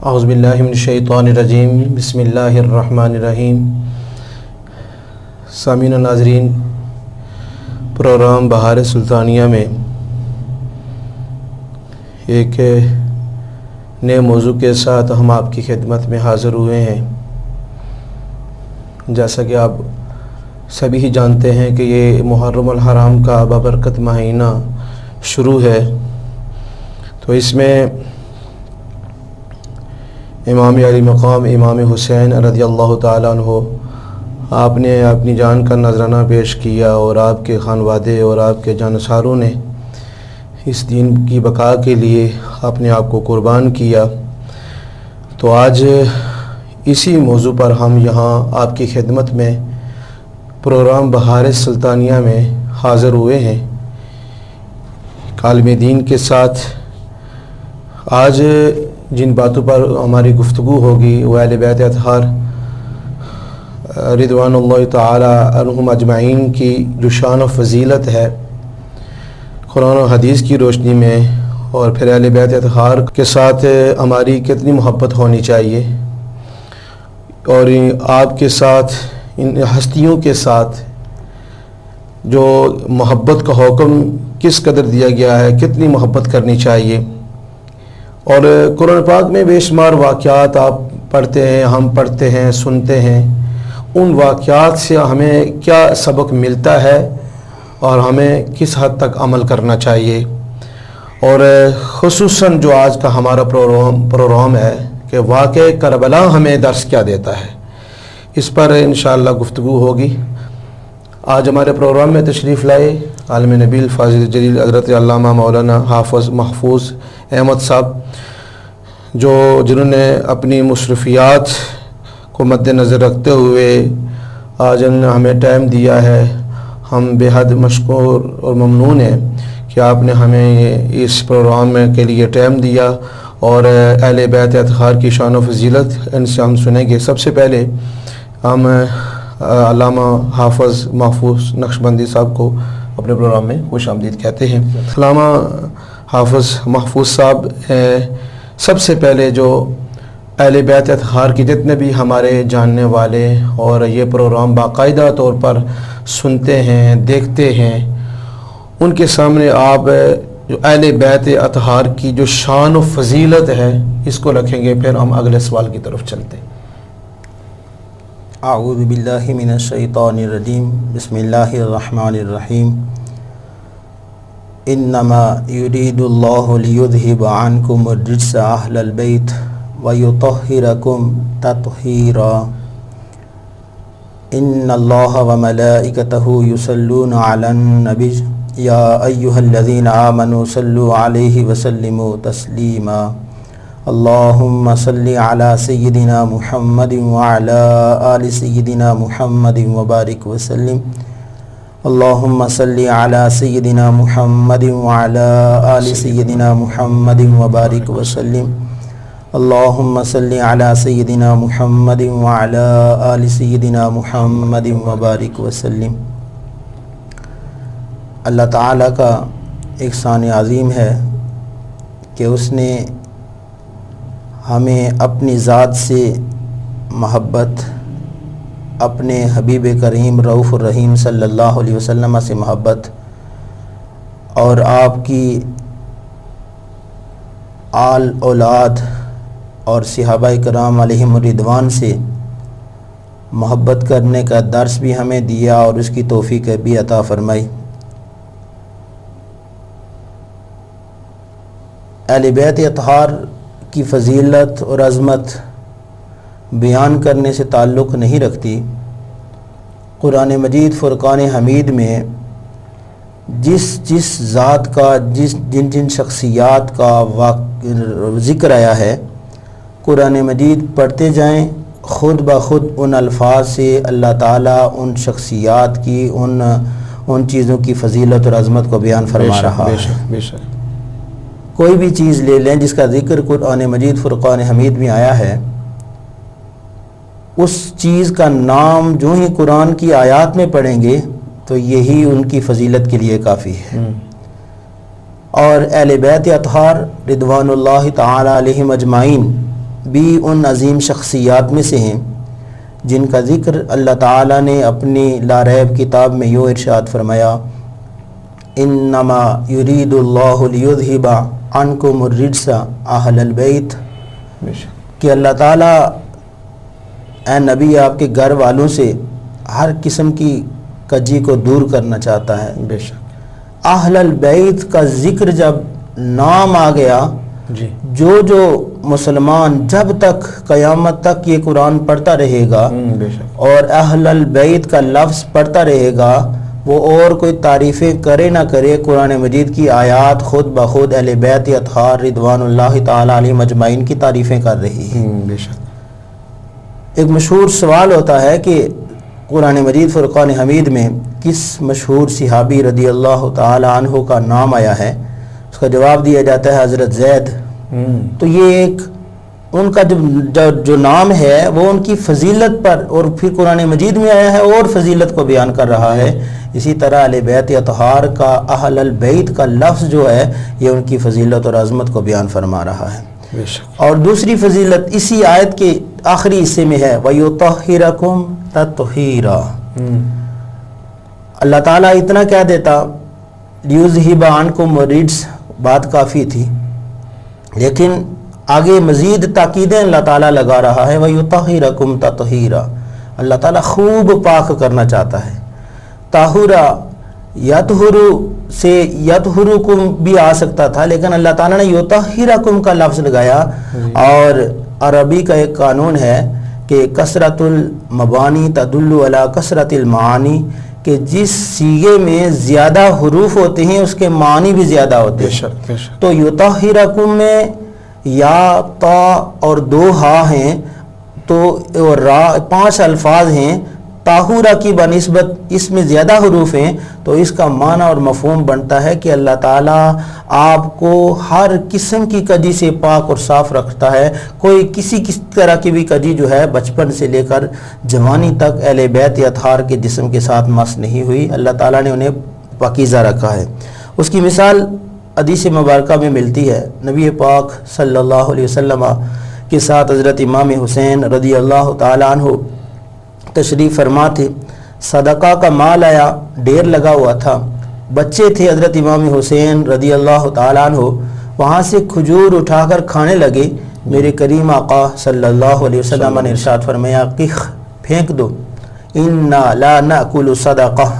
اعوذ باللہ من الشیطان الرجیم بسم اللہ الرحمن الرحیم۔ سامعین و ناظرین، پروگرام بہار سلطانیہ میں ایک نئے موضوع کے ساتھ ہم آپ کی خدمت میں حاضر ہوئے ہیں۔ جیسا کہ آپ سبھی ہی جانتے ہیں کہ یہ محرم الحرام کا بابرکت مہینہ شروع ہے، تو اس میں امام علی مقام امام حسین رضی اللہ تعالیٰ عنہ آپ نے اپنی جان کا نذرانہ پیش کیا اور آپ کے خانوادے اور آپ کے جانثاروں نے اس دین کی بقا کے لیے اپنے آپ کو قربان کیا۔ تو آج اسی موضوع پر ہم یہاں آپ کی خدمت میں پروگرام بہار سلطانیہ میں حاضر ہوئے ہیں عالم دین کے ساتھ۔ آج جن باتوں پر ہماری گفتگو ہوگی وہ اہل بیت اطہار رضوان اللہ تعالی عنہم اجمعین کی جو شان و فضیلت ہے قرآن و حدیث کی روشنی میں، اور پھر اہل بیت اطہار کے ساتھ ہماری کتنی محبت ہونی چاہیے، اور آپ کے ساتھ ان ہستیوں کے ساتھ جو محبت کا حکم کس قدر دیا گیا ہے، کتنی محبت کرنی چاہیے۔ اور قرآن پاک میں بے شمار واقعات آپ پڑھتے ہیں، ہم پڑھتے ہیں، سنتے ہیں۔ ان واقعات سے ہمیں کیا سبق ملتا ہے اور ہمیں کس حد تک عمل کرنا چاہیے، اور خصوصاً جو آج کا ہمارا پروگرام ہے کہ واقعہ کربلا ہمیں درس کیا دیتا ہے، اس پر انشاءاللہ گفتگو ہوگی۔ آج ہمارے پروگرام میں تشریف لائے عالم نبیل فاضل جلیل حضرت علامہ مولانا حافظ محفوظ احمد صاحب، جنہوں نے اپنی مصروفیات کو مد نظر رکھتے ہوئے آج ہمیں ٹائم دیا ہے۔ ہم بے حد مشکور اور ممنون ہیں کہ آپ نے ہمیں اس پروگرام کے لیے ٹائم دیا، اور اہل بیت اطہار کی شان و فضیلت ان سے ہم سنیں گے۔ سب سے پہلے ہم علامہ حافظ محفوظ نقشبندی صاحب کو اپنے پروگرام میں خوش آمدید کہتے ہیں۔ علامہ حافظ محفوظ صاحب سب سے پہلے جو اہل بیت اطہار کی جتنے بھی ہمارے جاننے والے اور یہ پروگرام باقاعدہ طور پر سنتے ہیں، دیکھتے ہیں، ان کے سامنے آپ جو اہل بیت اطہار کی جو شان و فضیلت ہے اس کو رکھیں گے، پھر ہم اگلے سوال کی طرف چلتے ہیں۔ اعوذ باللہ من الشیطان الرجیم بسم اللہ الرحمن الرحیم۔ انما یرید اللہ لیذہب عنکم الرجس اہل البیت ویطہرکم تطہیرا۔ ان اللہ وملائکتہ یصلون علی النبی یا ایہا الذین آمنوا صلوا علیہ وسلموا تسلیما۔ اللہم صلی علی سیدنا محمد وعلی آل سیدنا محمد وبارک وسلم۔ اللہم صلی علی سیدنا محمد وعلی آل سیدنا محمد وبارک وسلم۔ اللہم صلی علی سیدنا محمد وعلی آل سیدنا محمد وبارک وسلم۔ اللہ تعالیٰ کا احسان عظیم ہے کہ اس نے ہمیں اپنی ذات سے محبت، اپنے حبیب کریم رؤوف الرحیم صلی اللہ علیہ وسلم سے محبت، اور آپ کی آل اولاد اور صحابہ کرام علیہم الرضوان سے محبت کرنے کا درس بھی ہمیں دیا اور اس کی توفیق بھی عطا فرمائی۔ اہل بیت اطہار کی فضیلت اور عظمت بیان کرنے سے تعلق نہیں رکھتی۔ قرآن مجید فرقان حمید میں جس ذات کا جن شخصیات کا ذکر آیا ہے، قرآن مجید پڑھتے جائیں، خود بخود ان الفاظ سے اللہ تعالیٰ ان شخصیات کی ان چیزوں کی فضیلت اور عظمت کو بیان فرما رہا ہے۔ کوئی بھی چیز لے لیں جس کا ذکر قرآن مجید فرقان حمید میں آیا ہے، اس چیز کا نام جو ہی قرآن کی آیات میں پڑھیں گے تو یہی ان کی فضیلت کے لیے کافی ہے۔ اور اہل بیت اطہار رضوان اللہ تعالی علیہم اجمعین بھی ان عظیم شخصیات میں سے ہیں جن کا ذکر اللہ تعالیٰ نے اپنی لا ریب کتاب میں یوں ارشاد فرمایا، انما یرید اللہ لیذھب عنکم الرجس اہل البیت، کہ اللہ تعالیٰ اے نبی آپ کے گھر والوں سے ہر قسم کی کجی کو دور کرنا چاہتا ہے۔ بے شک اہل البیت کا ذکر جب نام آ گیا، جی جو مسلمان جب تک قیامت تک یہ قرآن پڑھتا رہے گا بے شک اور اہل البیت کا لفظ پڑھتا رہے گا، وہ اور کوئی تعریفیں کرے نہ کرے، قرآن مجید کی آیات خود بخود اہل بیت اطہار رضوان اللہ تعالی علیہم اجمعین کی تعریفیں کر رہی ہیں۔ بے شک ایک مشہور سوال ہوتا ہے کہ قرآن مجید فرقان حمید میں کس مشہور صحابی رضی اللہ تعالی عنہ کا نام آیا ہے؟ اس کا جواب دیا جاتا ہے حضرت زید۔ تو یہ ایک ان کا جو نام ہے وہ ان کی فضیلت پر، اور پھر قرآن مجید میں آیا ہے اور فضیلت کو بیان کر رہا ہے۔ اسی طرح اہل بیت اطہار کا اہل البیت کا لفظ جو ہے یہ ان کی فضیلت اور عظمت کو بیان فرما رہا ہے۔ بے شک اور دوسری فضیلت اسی آیت کے آخری حصے میں ہے، وَيُطَهِّرَكُمْ تَطْهِيرًا۔ اللہ تعالیٰ اتنا کہہ دیتا لِيُذْهِبَ عَنْكُمُ الرِّجْسَ، بات کافی تھی، لیکن آگے مزید تاکیدیں اللہ تعالیٰ لگا رہا ہے، وَيُطَهِّرَكُمْ تَطْهِيرًا، اللہ تعالیٰ خوب پاک کرنا چاہتا ہے۔ طاہرہ یطہرو سے یطہرکم بھی آ سکتا تھا، لیکن اللہ تعالیٰ نے یطہرکم کا لفظ لگایا۔ اور عربی کا ایک قانون ہے کہ کثرت المبانی تدل علی کثرت المعانی، کہ جس صیغے میں زیادہ حروف ہوتے ہیں اس کے معنی بھی زیادہ ہوتے ہیں۔ بے شک تو یطہرکم میں یا تا اور دو ہا ہیں، تو اور را 5 الفاظ ہیں، طاہورہ کی بنسبت اس میں زیادہ حروف ہیں، تو اس کا معنی اور مفہوم بنتا ہے کہ اللہ تعالیٰ آپ کو ہر قسم کی کجی سے پاک اور صاف رکھتا ہے۔ کوئی کسی طرح کی بھی کجی جو ہے بچپن سے لے کر جوانی تک اہل بیت اطہار کے جسم کے ساتھ مس نہیں ہوئی، اللہ تعالیٰ نے انہیں پاکیزہ رکھا ہے۔ اس کی مثال حدیث مبارکہ میں ملتی ہے، نبی پاک صلی اللہ علیہ وسلم کے ساتھ حضرت امام حسین رضی اللہ تعالیٰ عنہ تشریف فرما تھے، صدقہ کا مال آیا، ڈھیر لگا ہوا تھا، بچے تھے حضرت امام حسین رضی اللہ تعالیٰ عنہ، وہاں سے کھجور اٹھا کر کھانے لگے۔ میرے کریم آقا صلی اللہ علیہ وسلم نے ارشاد فرمایا، قخ، پھینک دو، انا لا ناکل صدقہ،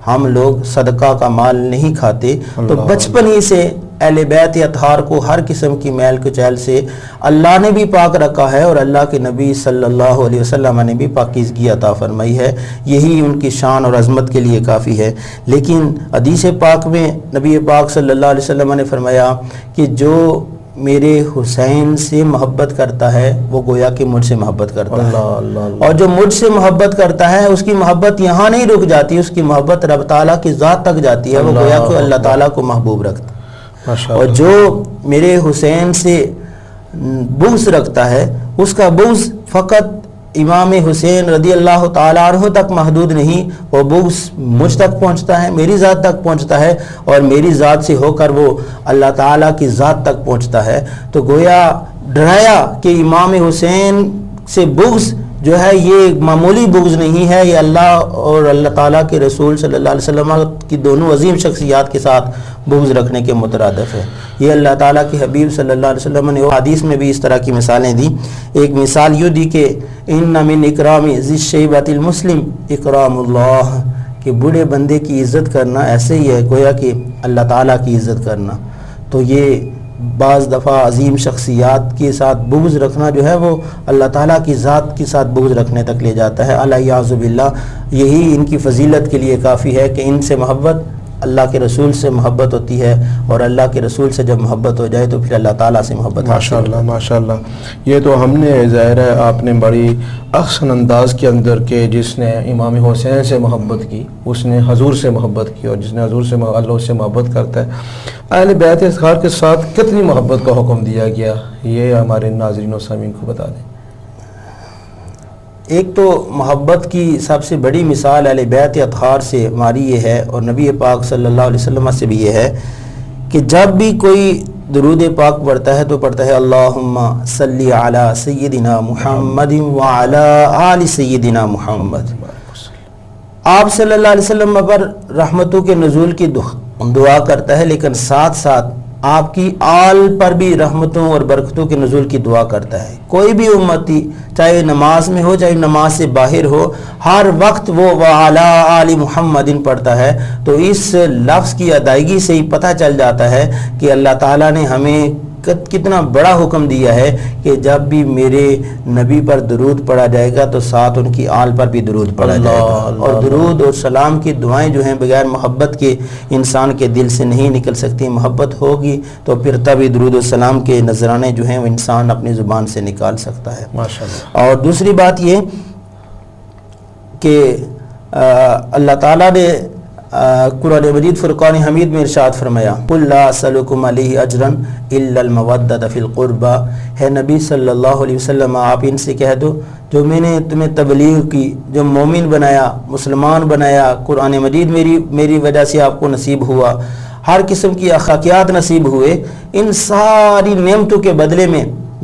ہم لوگ صدقہ کا مال نہیں کھاتے۔ تو بچپن ہی سے اہل بیت اطہار کو ہر قسم کی میل کچیل سے اللہ نے بھی پاک رکھا ہے، اور اللہ کے نبی صلی اللہ علیہ وسلم نے بھی پاکیزگی عطا فرمائی ہے، یہی ان کی شان اور عظمت کے لیے کافی ہے۔ لیکن حدیث پاک میں نبی پاک صلی اللہ علیہ وسلم نے فرمایا کہ جو میرے حسین سے محبت کرتا ہے وہ گویا کہ مجھ سے محبت کرتا ہے، اور جو مجھ سے محبت کرتا ہے اس کی محبت یہاں نہیں رک جاتی، اس کی محبت رب تعالیٰ کی ذات تک جاتی ہے، وہ گویا کہ اللہ تعالیٰ کو محبوب رکھتا ہے۔ اور جو میرے حسین سے بغض رکھتا ہے اس کا بغض فقط امام حسین رضی اللہ تعالیٰ عنہ تک محدود نہیں، وہ بغض مجھ تک پہنچتا ہے، میری ذات تک پہنچتا ہے، اور میری ذات سے ہو کر وہ اللہ تعالیٰ کی ذات تک پہنچتا ہے۔ تو گویا ڈرایا کہ امام حسین سے بغض جو ہے یہ معمولی بغض نہیں ہے، یہ اللہ اور اللہ تعالیٰ کے رسول صلی اللہ علیہ وسلم کی دونوں عظیم شخصیات کے ساتھ بغض رکھنے کے مترادف ہے۔ یہ اللہ تعالیٰ کے حبیب صلی اللہ علیہ وسلم نے حدیث میں بھی اس طرح کی مثالیں دی۔ ایک مثال یوں دی کہ ان من اکرام ذی الشیبۃ المسلم اکرام اللہ، کہ بوڑھے بندے کی عزت کرنا ایسے ہی ہے گویا کہ اللہ تعالیٰ کی عزت کرنا۔ تو یہ بعض دفعہ عظیم شخصیات کے ساتھ بغض رکھنا جو ہے وہ اللہ تعالیٰ کی ذات کے ساتھ بغض رکھنے تک لے جاتا ہے، الیاذ باللہ۔ یہی ان کی فضیلت کے لیے کافی ہے کہ ان سے محبت اللہ کے رسول سے محبت ہوتی ہے، اور اللہ کے رسول سے جب محبت ہو جائے تو پھر اللہ تعالیٰ سے محبت ماشاءاللہ ماشاءاللہ۔ یہ تو ہم نے ظاہر ہے آپ نے بڑی احسن انداز کے اندر کہ جس نے امام حسین سے محبت کی اس نے حضور سے محبت کی، اور جس نے حضور سے اللہ سے محبت کرتا ہے اہل بیت اطہار کے ساتھ کتنی محبت کا حکم دیا گیا، یہ ہمارے ناظرین و سامعین کو بتا دیں۔ ایک تو محبت کی سب سے بڑی مثال اہل بیت اطہار سے ہماری یہ ہے، اور نبی پاک صلی اللہ علیہ وسلم سے بھی یہ ہے کہ جب بھی کوئی درود پاک پڑھتا ہے تو پڑھتا ہے اللہم صلی علی سیدنا محمد وعلی آل سیدنا محمد. آپ صلی اللہ علیہ وسلم پر رحمتوں کے نزول کی دعا کرتا ہے، لیکن ساتھ ساتھ آپ کی آل پر بھی رحمتوں اور برکتوں کے نزول کی دعا کرتا ہے. کوئی بھی امتی چاہے نماز میں ہو چاہے نماز سے باہر ہو، ہر وقت وہ وعلی آل محمد پڑھتا ہے. تو اس لفظ کی ادائیگی سے ہی پتہ چل جاتا ہے کہ اللہ تعالیٰ نے ہمیں کتنا بڑا حکم دیا ہے کہ جب بھی میرے نبی پر درود پڑھا جائے گا تو ساتھ ان کی آل پر بھی درود پڑھا جائے گا. اور درود اور سلام کی دعائیں جو ہیں بغیر محبت کے انسان کے دل سے نہیں نکل سکتی. محبت ہوگی تو پھر تبھی درود و سلام کے نذرانے جو ہیں وہ انسان اپنی زبان سے نکال سکتا ہے. ماشاءاللہ. اور دوسری بات یہ کہ اللہ تعالیٰ نے قرآن مجید فرقان حمید میں ارشاد فرمایا قُلْ لَا أَسْأَلُكُمْ عَلَيْهِ أَجْرًا إِلَّا الْمَوَدَّةَ فِي الْقُرْبَى. ہے نبی صلی اللہ علیہ وسلم آپ ان سے کہہ دو جو میں نے تمہیں تبلیغ کی، جو مومن بنایا، مسلمان بنایا، قرآن مجید میری وجہ سے آپ کو نصیب ہوا، ہر قسم کی اخلاقیات نصیب ہوئے، ان ساری نعمتوں کے بدلے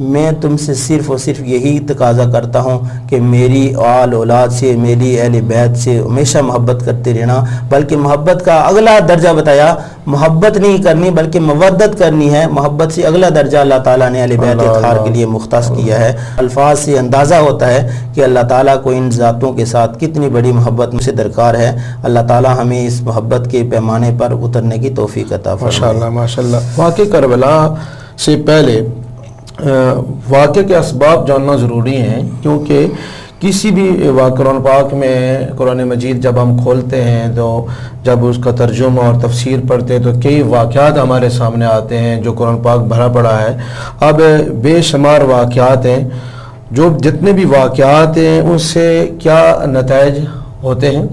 میں تم سے صرف اور صرف یہی تقاضا کرتا ہوں کہ میری آل اولاد سے، میری اہل بیت سے ہمیشہ محبت کرتے رہنا. بلکہ محبت کا اگلا درجہ بتایا، محبت نہیں کرنی بلکہ مودت کرنی ہے. محبت سے اگلا درجہ اللہ تعالیٰ نے اہل بیت اطہار کے لیے مختص کیا ہے. الفاظ سے اندازہ ہوتا ہے کہ اللہ تعالیٰ کو ان ذاتوں کے ساتھ کتنی بڑی محبت مجھ سے درکار ہے. اللہ تعالیٰ ہمیں اس محبت کے پیمانے پر اترنے کی توفیق عطا فرمائے. ماشاءاللہ ماشاءاللہ. واقع کربلا سے پہلے واقع کے اسباب جاننا ضروری ہیں، کیونکہ کسی بھی قرآن پاک میں قرآن مجید جب ہم کھولتے ہیں تو جب اس کا ترجمہ اور تفسیر پڑھتے ہیں تو کئی واقعات ہمارے سامنے آتے ہیں جو قرآن پاک بھرا پڑا ہے. اب بے شمار واقعات ہیں، جو جتنے بھی واقعات ہیں ان سے کیا نتائج ہوتے ہیں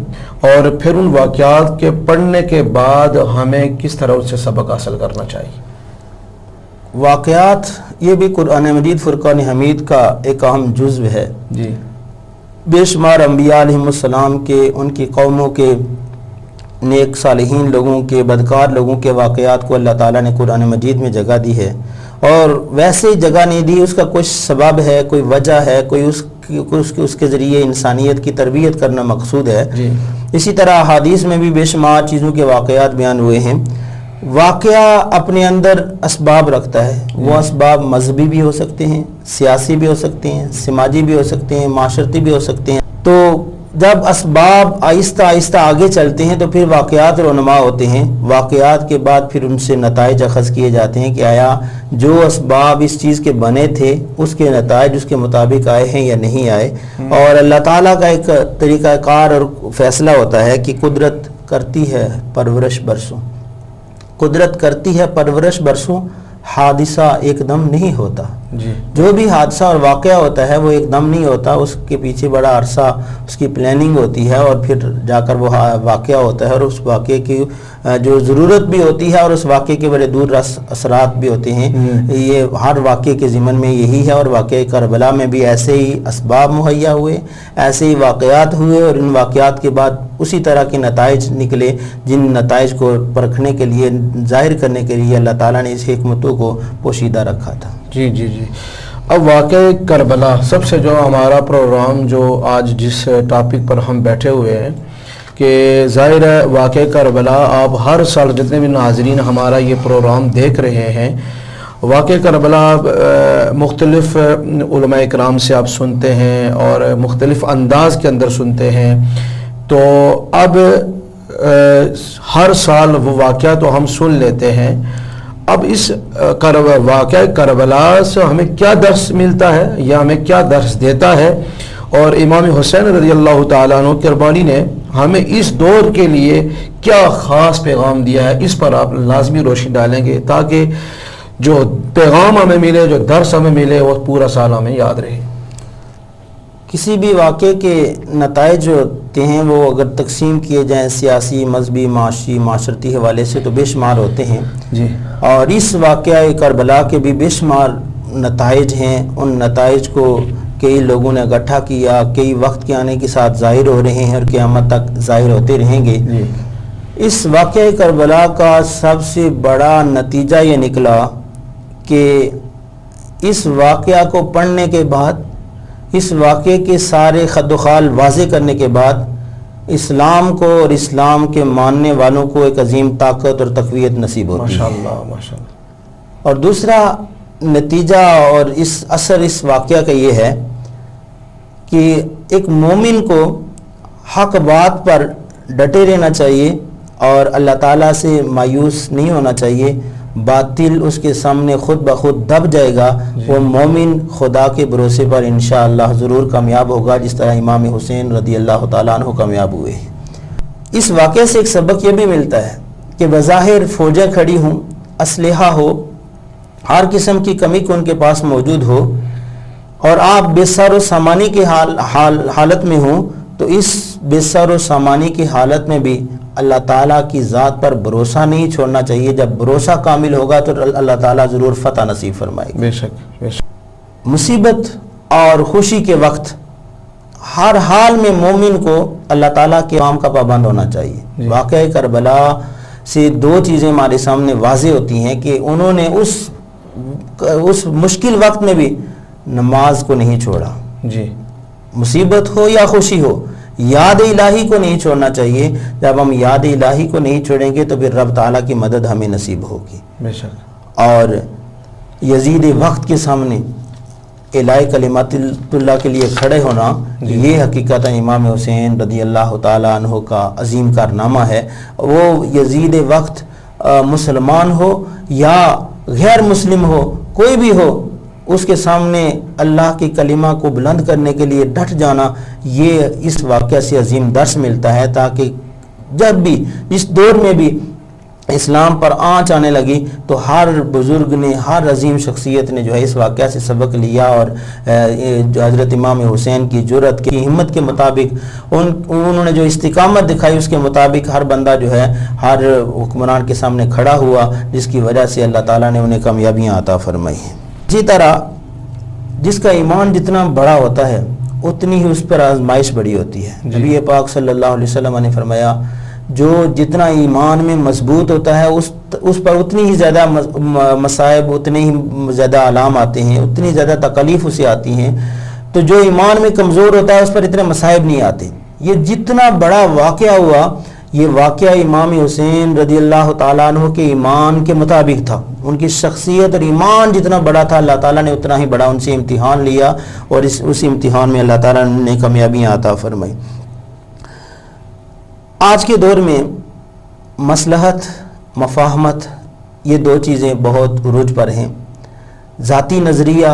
اور پھر ان واقعات کے پڑھنے کے بعد ہمیں کس طرح اس سے سبق حاصل کرنا چاہیے. واقعات یہ بھی قرآن مجید فرقان حمید کا ایک اہم جزو ہے. جی. بے شمار انبیاء علیہ السلام کے، ان کی قوموں کے، نیک صالحین لوگوں کے، بدکار لوگوں کے واقعات کو اللہ تعالیٰ نے قرآن مجید میں جگہ دی ہے. اور ویسے جگہ نہیں دی، اس کا کچھ سبب ہے، کوئی وجہ ہے، کوئی اس کے ذریعے انسانیت کی تربیت کرنا مقصود ہے. جی. اسی طرح حدیث میں بھی بے شمار چیزوں کے واقعات بیان ہوئے ہیں. واقعہ اپنے اندر اسباب رکھتا ہے. وہ اسباب مذہبی بھی ہو سکتے ہیں، سیاسی بھی ہو سکتے ہیں، سماجی بھی ہو سکتے ہیں، معاشرتی بھی ہو سکتے ہیں. تو جب اسباب آہستہ آہستہ آگے چلتے ہیں تو پھر واقعات رونما ہوتے ہیں. واقعات کے بعد پھر ان سے نتائج اخذ کیے جاتے ہیں کہ آیا جو اسباب اس چیز کے بنے تھے اس کے نتائج اس کے مطابق آئے ہیں یا نہیں آئے. اور اللہ تعالیٰ کا ایک طریقہ کار اور فیصلہ ہوتا ہے کہ قدرت کرتی ہے پرورش برسوں، قدرت کرتی ہے پرورش برسوں، حادثہ ایک دم نہیں ہوتا. جی. جو بھی حادثہ اور واقعہ ہوتا ہے وہ ایک دم نہیں ہوتا، اس کے پیچھے بڑا عرصہ اس کی پلاننگ ہوتی ہے اور پھر جا کر وہ واقعہ ہوتا ہے. اور اس واقعے کی جو ضرورت بھی ہوتی ہے اور اس واقعے کے بڑے دور رس اثرات بھی ہوتے ہیں. یہ ہر واقعے کے ضمن میں یہی ہے. اور واقعہ کربلا میں بھی ایسے ہی اسباب مہیا ہوئے، ایسے ہی واقعات ہوئے اور ان واقعات کے بعد اسی طرح کے نتائج نکلے جن نتائج کو پرکھنے کے لیے، ظاہر کرنے کے لیے اللہ تعالیٰ نے اس حکمتوں کو پوشیدہ رکھا تھا. جی جی جی. اب واقع کربلا سب سے جو ہمارا پروگرام جو آج جس ٹاپک پر ہم بیٹھے ہوئے ہیں کہ ظاہر ہے واقع کربلا آپ ہر سال جتنے بھی ناظرین ہمارا یہ پروگرام دیکھ رہے ہیں، واقع کربلا مختلف علماء اکرام سے آپ سنتے ہیں اور مختلف انداز کے اندر سنتے ہیں. تو اب ہر سال وہ واقعہ تو ہم سن لیتے ہیں. اب اس واقعہ کربلا سے ہمیں کیا درس ملتا ہے یا ہمیں کیا درس دیتا ہے، اور امام حسین رضی اللہ تعالیٰ عنہ کربانی نے ہمیں اس دور کے لیے کیا خاص پیغام دیا ہے، اس پر آپ لازمی روشنی ڈالیں گے تاکہ جو پیغام ہمیں ملے، جو درس ہمیں ملے، وہ پورا سال ہمیں یاد رہے. کسی بھی واقعے کے نتائج جو ہوتے ہیں وہ اگر تقسیم کیے جائیں سیاسی، مذہبی، معاشی، معاشرتی حوالے سے تو بے شمار ہوتے ہیں. جی. اور اس واقعہ کربلا کے بھی بے شمار نتائج ہیں. ان نتائج کو کئی لوگوں نے اکٹھا کیا، کئی وقت کے آنے کے ساتھ ظاہر ہو رہے ہیں اور قیامت تک ظاہر ہوتے رہیں گے. جی. اس واقعہ کربلا کا سب سے بڑا نتیجہ یہ نکلا کہ اس واقعہ کو پڑھنے کے بعد، اس واقعے کے سارے خد و خال واضح کرنے کے بعد اسلام کو اور اسلام کے ماننے والوں کو ایک عظیم طاقت اور تقویت نصیب ہوتی ہے۔ ماشاءاللہ ماشاءاللہ۔ اور دوسرا نتیجہ اور اس اثر اس واقعہ کا یہ ہے کہ ایک مومن کو حق بات پر ڈٹے رہنا چاہیے اور اللہ تعالیٰ سے مایوس نہیں ہونا چاہیے۔ باطل اس کے سامنے خود بخود دب جائے گا، وہ مومن خدا کے بھروسے پر انشاءاللہ ضرور کامیاب ہوگا، جس طرح امام حسین رضی اللہ تعالیٰ عنہ کامیاب ہوئے ہیں۔ اس واقعے سے ایک سبق یہ بھی ملتا ہے کہ بظاہر فوجیں کھڑی ہوں، اسلحہ ہو، ہر قسم کی کمی کو ان کے پاس موجود ہو، اور آپ بے سر و سامانی کی حالت میں ہوں، تو اس بے سر و سامانی کی حالت میں بھی اللہ تعالیٰ کی ذات پر بھروسہ نہیں چھوڑنا چاہیے۔ جب بھروسہ کامل ہوگا تو اللہ تعالیٰ ضرور فتح نصیب فرمائے گا۔ بے شک بے شک۔ مصیبت اور خوشی کے وقت ہر حال میں مومن کو اللہ تعالیٰ کے کام کا پابند ہونا چاہیے۔ واقعہ کربلا سے دو چیزیں ہمارے سامنے واضح ہوتی ہیں کہ انہوں نے اس مشکل وقت میں بھی نماز کو نہیں چھوڑا۔ جی، مصیبت ہو یا خوشی ہو، یاد الہی کو نہیں چھوڑنا چاہیے۔ جب ہم یاد الہی کو نہیں چھوڑیں گے تو پھر رب تعالیٰ کی مدد ہمیں نصیب ہوگی۔ بے شک۔ اور یزید وقت کے سامنے الہی کلمات اللہ کے لیے کھڑے ہونا، یہ حقیقت امام حسین رضی اللہ تعالیٰ عنہ کا عظیم کارنامہ ہے۔ وہ یزید وقت مسلمان ہو یا غیر مسلم ہو، کوئی بھی ہو، اس کے سامنے اللہ کی کلمہ کو بلند کرنے کے لیے ڈٹ جانا، یہ اس واقعہ سے عظیم درس ملتا ہے، تاکہ جب بھی اس دور میں بھی اسلام پر آنچ آنے لگی تو ہر بزرگ نے، ہر عظیم شخصیت نے جو ہے اس واقعہ سے سبق لیا، اور جو حضرت امام حسین کی جرأت کی ہمت کے مطابق انہوں نے جو استقامت دکھائی، اس کے مطابق ہر بندہ جو ہے ہر حکمران کے سامنے کھڑا ہوا، جس کی وجہ سے اللہ تعالیٰ نے انہیں کامیابیاں عطا فرمائی ہیں۔ اسی طرح جس کا ایمان جتنا بڑا ہوتا ہے اتنی ہی اس پر آزمائش بڑی ہوتی ہے۔ نبی پاک صلی اللہ علیہ وسلم نے فرمایا، جو جتنا ایمان میں مضبوط ہوتا ہے اس پر اتنی ہی زیادہ مصائب، اتنے ہی زیادہ آلام آتے ہیں، اتنی زیادہ تکالیف اسے آتی ہیں۔ تو جو ایمان میں کمزور ہوتا ہے اس پر اتنے مصائب نہیں آتے۔ یہ جتنا بڑا واقعہ ہوا، یہ واقعہ امام حسین رضی اللہ تعالیٰ عنہ کے ایمان کے مطابق تھا۔ ان کی شخصیت اور ایمان جتنا بڑا تھا، اللہ تعالیٰ نے اتنا ہی بڑا ان سے امتحان لیا، اور اس امتحان میں اللہ تعالیٰ نے کامیابیاں عطا فرمائی۔ آج کے دور میں مصلحت، مفاہمت، یہ دو چیزیں بہت عروج پر ہیں۔ ذاتی نظریہ،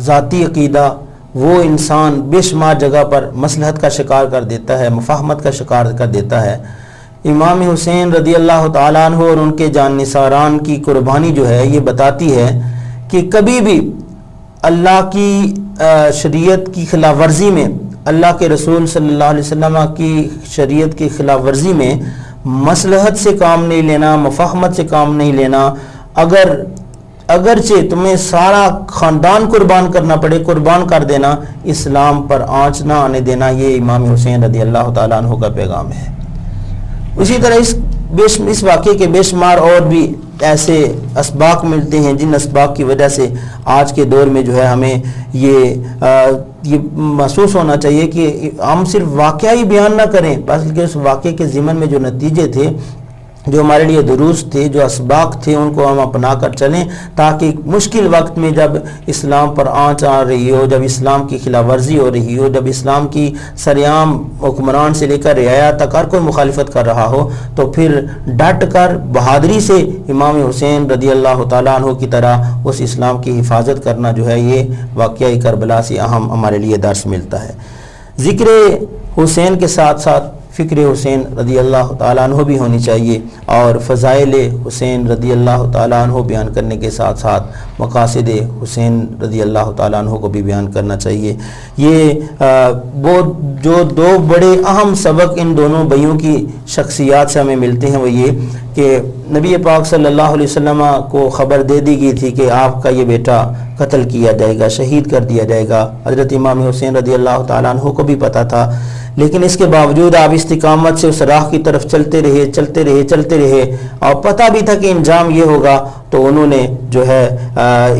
ذاتی عقیدہ، وہ انسان بے شمار جگہ پر مصلحت کا شکار کر دیتا ہے، مفاہمت کا شکار کر دیتا ہے۔ امام حسین رضی اللہ تعالیٰ عنہ اور ان کے جان نثاران کی قربانی جو ہے یہ بتاتی ہے کہ کبھی بھی اللہ کی شریعت کی خلاف ورزی میں، اللہ کے رسول صلی اللہ علیہ وسلم کی شریعت کی خلاف ورزی میں مصلحت سے کام نہیں لینا، مفاہمت سے کام نہیں لینا۔ اگرچہ تمہیں سارا خاندان قربان کرنا پڑے، قربان کر دینا، اسلام پر آنچ نہ آنے دینا، یہ امام حسین رضی اللہ تعالیٰ عنہ کا پیغام ہے۔ اسی طرح اس واقعے کے بے شمار اور بھی ایسے اسباق ملتے ہیں جن اسباق کی وجہ سے آج کے دور میں جو ہے ہمیں یہ محسوس ہونا چاہیے کہ ہم صرف واقعہ ہی بیان نہ کریں، بلکہ اس واقعے کے ضمن میں جو نتیجے تھے، جو ہمارے لیے دروس تھے، جو اسباق تھے، ان کو ہم اپنا کر چلیں، تاکہ مشکل وقت میں جب اسلام پر آنچ آ رہی ہو، جب اسلام کی خلاف ورزی ہو رہی ہو، جب اسلام کی سریعام حکمران سے لے کر رعایا تک ہر کوئی مخالفت کر رہا ہو، تو پھر ڈٹ کر بہادری سے امام حسین رضی اللہ تعالیٰ عنہ کی طرح اس اسلام کی حفاظت کرنا جو ہے، یہ واقعہ کربلا سے اہم ہمارے لیے درس ملتا ہے۔ ذکر حسین کے ساتھ ساتھ فکر حسین رضی اللہ تعالیٰ عنہ بھی ہونی چاہیے، اور فضائل حسین رضی اللہ تعالیٰ عنہ بیان کرنے کے ساتھ ساتھ مقاصد حسین رضی اللہ تعالیٰ عنہ کو بھی بیان کرنا چاہیے۔ یہ وہ جو دو بڑے اہم سبق ان دونوں بھائیوں کی شخصیات سے ہمیں ملتے ہیں، وہ یہ کہ نبی پاک صلی اللہ علیہ وسلم کو خبر دے دی گئی تھی کہ آپ کا یہ بیٹا قتل کیا جائے گا، شہید کر دیا جائے گا۔ حضرت امام حسین رضی اللہ تعالیٰ عنہ کو بھی پتہ تھا، لیکن اس کے باوجود آپ استقامت سے اس راہ کی طرف چلتے رہے، اور پتہ بھی تھا کہ انجام یہ ہوگا، تو انہوں نے جو ہے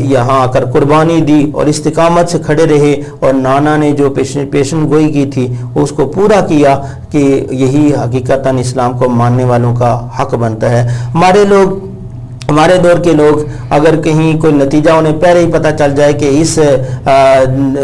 یہاں آ کر قربانی دی اور استقامت سے کھڑے رہے، اور نانا نے جو پیشن گوئی کی تھی اس کو پورا کیا کہ یہی حقیقتاً اسلام کو ماننے والوں کا حق بنتا ہے۔ ہمارے دور کے لوگ اگر کہیں کوئی نتیجہ انہیں پہلے ہی پتہ چل جائے کہ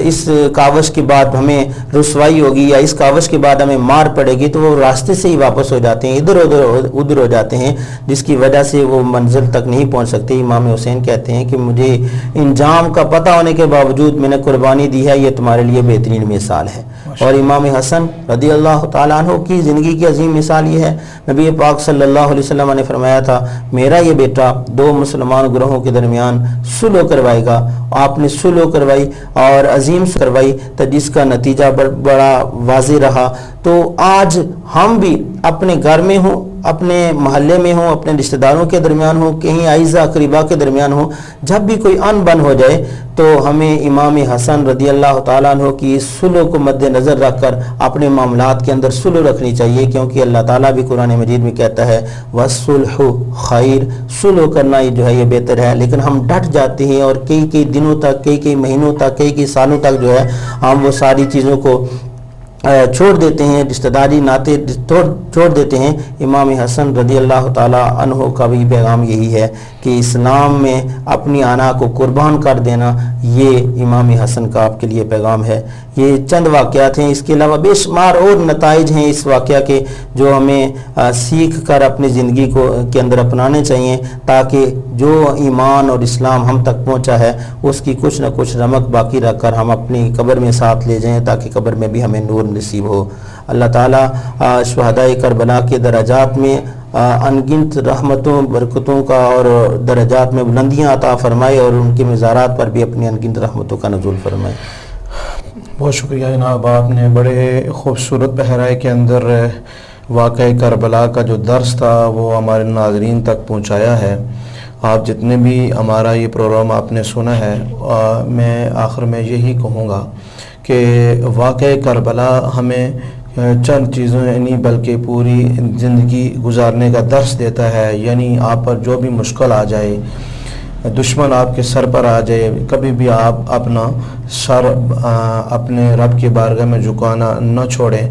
اس کاوش کے بعد ہمیں رسوائی ہوگی یا اس کاوش کے بعد ہمیں مار پڑے گی، تو وہ راستے سے ہی واپس ہو جاتے ہیں، ادھر ہو جاتے ہیں، جس کی وجہ سے وہ منزل تک نہیں پہنچ سکتے۔ امام حسین کہتے ہیں کہ مجھے انجام کا پتہ ہونے کے باوجود میں نے قربانی دی ہے، یہ تمہارے لیے بہترین مثال ہے۔ اور امام حسن رضی اللہ تعالیٰ عنہ کی زندگی کی عظیم مثال یہ ہے، نبی پاک صلی اللہ علیہ وسلم نے فرمایا تھا میرا یہ بیٹا دو مسلمان گروہوں کے درمیان صلح کروائے گا۔ آپ نے صلح کروائی اور عظیم کروائی، تو جس کا نتیجہ بڑا واضح رہا۔ تو آج ہم بھی اپنے گھر میں ہوں، اپنے محلے میں ہوں، اپنے رشتہ داروں کے درمیان ہوں، کہیں اعزا اقربا کے درمیان ہوں، جب بھی کوئی ان بن ہو جائے تو ہمیں امام حسن رضی اللہ تعالیٰ عنہ کی صلح کو مد نظر رکھ کر اپنے معاملات کے اندر صلح رکھنی چاہیے، کیونکہ اللہ تعالیٰ بھی قرآن مجید میں کہتا ہے وَالصُّلْحُ خَيْرٌ، صلح کرنا جو ہے یہ بہتر ہے۔ لیکن ہم ڈٹ جاتے ہیں اور کئی دنوں تک، کئی مہینوں تک، کئی سالوں تک جو ہے ہم وہ ساری چیزوں کو چھوڑ دیتے ہیں، رشتہ داری ناطے چھوڑ دیتے ہیں۔ امام حسن رضی اللہ تعالیٰ عنہ کا بھی پیغام یہی ہے کہ اسلام میں اپنی آنا کو قربان کر دینا، یہ امام حسن کا آپ کے لیے پیغام ہے۔ یہ چند واقعات ہیں، اس کے علاوہ بے شمار اور نتائج ہیں اس واقعہ کے جو ہمیں سیکھ کر اپنی زندگی کے اندر اپنانے چاہیے، تاکہ جو ایمان اور اسلام ہم تک پہنچا ہے اس کی کچھ نہ کچھ رمق باقی رکھ کر ہم اپنی قبر میں ساتھ لے جائیں، تاکہ قبر میں بھی ہمیں نور نصیب ہو۔ اللہ تعالیٰ شہدائے کربلا کے درجات میں انگنت رحمتوں، برکتوں کا اور درجات میں بلندیاں عطا فرمائے، اور ان کے مزارات پر بھی اپنی انگنت رحمتوں کا نزول فرمائے۔ بہت شکریہ جناب، آپ نے بڑے خوبصورت بہرائے کے اندر واقعہ کربلا کا جو درس تھا وہ ہمارے ناظرین تک پہنچایا ہے۔ آپ جتنے بھی ہمارا یہ پروگرام آپ نے سنا ہے، میں آخر میں یہی کہوں گا کہ واقعہ کربلا ہمیں چند چیزوں نہیں بلکہ پوری زندگی گزارنے کا درس دیتا ہے۔ یعنی آپ پر جو بھی مشکل آ جائے، دشمن آپ کے سر پر آ جائے، کبھی بھی آپ اپنا سر اپنے رب کی بارگاہ میں جھکانا نہ چھوڑیں،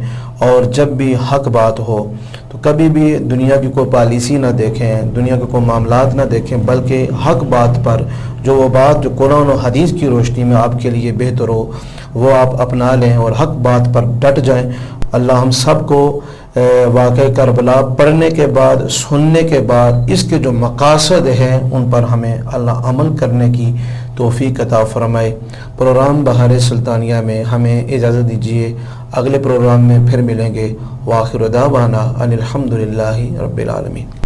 اور جب بھی حق بات ہو تو کبھی بھی دنیا کی کوئی پالیسی نہ دیکھیں، دنیا کے کوئی معاملات نہ دیکھیں، بلکہ حق بات پر جو وہ بات جو قرآن و حدیث کی روشنی میں آپ کے لیے بہتر ہو وہ آپ اپنا لیں اور حق بات پر ڈٹ جائیں۔ اللہ ہم سب کو واقعہ کربلا پڑھنے کے بعد، سننے کے بعد اس کے جو مقاصد ہیں ان پر ہمیں اللہ عمل کرنے کی توفیق عطا فرمائے۔ پروگرام بہار سلطانیہ میں ہمیں اجازت دیجیے، اگلے پروگرام میں پھر ملیں گے۔ وآخر دعوانا ان الحمدللہ رب العالمین۔